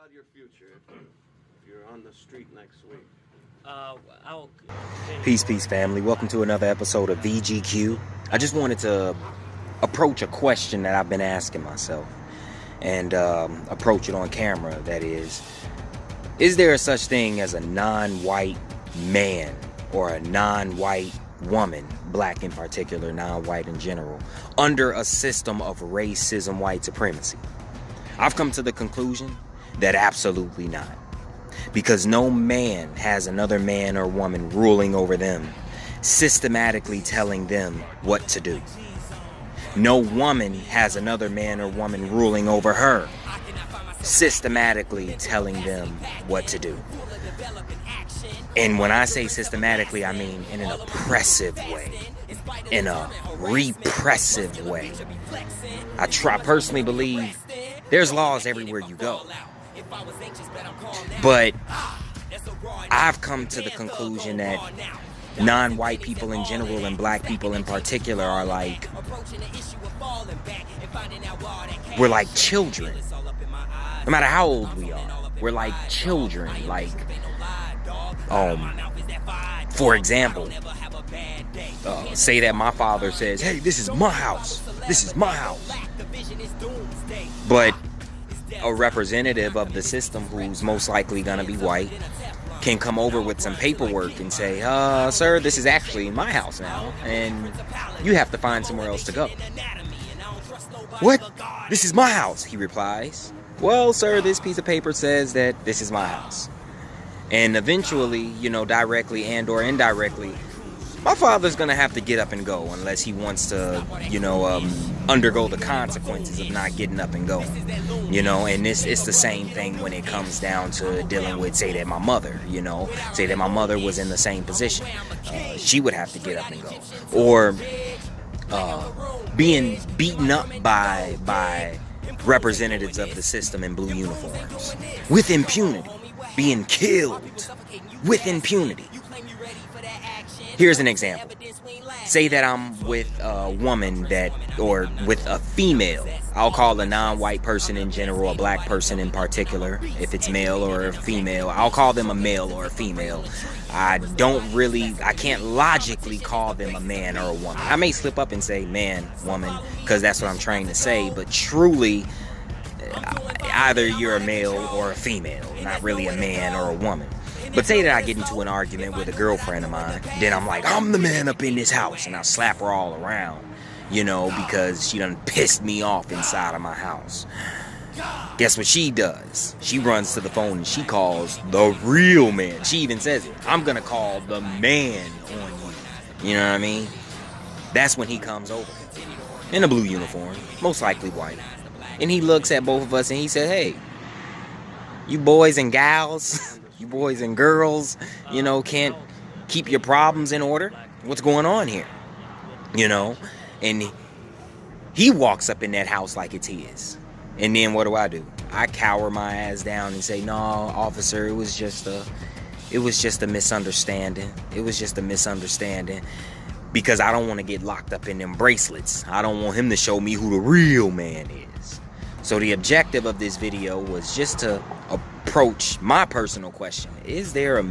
about your future if you're on the street next week? Peace, family. Welcome to another episode of VGQ. I just wanted to approach a question that I've been asking myself and approach it on camera. That is there a such thing as a non-white man or a non-white woman, black in particular, non-white in general, under a system of racism white supremacy? I've come to the conclusion that absolutely not. Because no man has another man or woman ruling over them, systematically telling them what to do. No woman has another man or woman ruling over her, systematically telling them what to do. And when I say systematically, I mean in an oppressive way, in a repressive way. I personally believe there's laws everywhere you go. But I've come to the conclusion that non-white people in general and black people in particular are like, we're like children. No matter how old we are, we're like children. Like, for example, say that my father says, "Hey, this is my house. This is my house." But a representative of the system who's most likely going to be white can come over with some paperwork and say, sir, this is actually my house now, and you have to find somewhere else to go. What? This is my house, he replies. Well, sir, this piece of paper says that this is my house. And eventually, directly and or indirectly, my father's going to have to get up and go unless he wants to, undergo the consequences of not getting up and going. And it's the same thing when it comes down to dealing with, say that my mother, say that my mother was in the same position. She would have to get up and go. Or being beaten up by representatives of the system in blue uniforms with impunity, being killed with impunity. Here's an example. Say that I'm with a woman or with a female. I'll call a non-white person in general, a black person in particular, if it's male or a female. I'll call them a male or a female. I can't logically call them a man or a woman. I may slip up and say man, woman, because that's what I'm trying to say, but truly, either you're a male or a female, not really a man or a woman. But say that I get into an argument with a girlfriend of mine, then I'm like, I'm the man up in this house, and I'll slap her all around, because she done pissed me off inside of my house. Guess what she does? She runs to the phone and she calls the real man. She even says it. I'm gonna call the man on you. You know what I mean? That's when he comes over in a blue uniform, most likely white. And he looks at both of us and he said, hey, you boys and gals, you boys and girls, can't keep your problems in order. What's going on here? And he walks up in that house like it's his. And then what do? I cower my ass down and say, no, officer, it was just a misunderstanding. It was just a misunderstanding. Because I don't want to get locked up in them bracelets. I don't want him to show me who the real man is. So the objective of this video was just to approach my personal question. Is there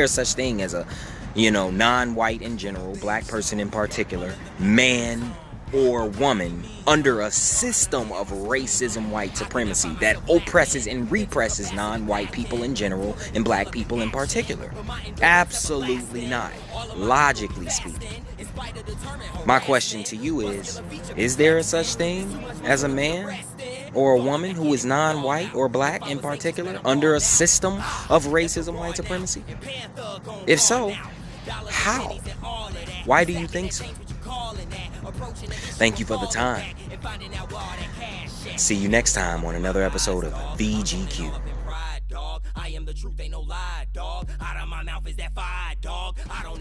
such thing as a, non-white in general, black person in particular, man or woman under a system of racism white supremacy that oppresses and represses non-white people in general and black people in particular? Absolutely not, logically speaking. My question to you is there a such thing as a man or a woman who is non-white or black in particular under a system of racism white supremacy? If so, how? Why do you think so? Thank you for the time. See you next time on another episode of VGQ. I am the truth, ain't no lie, dog. Out of my mouth is that fire, dog. I don't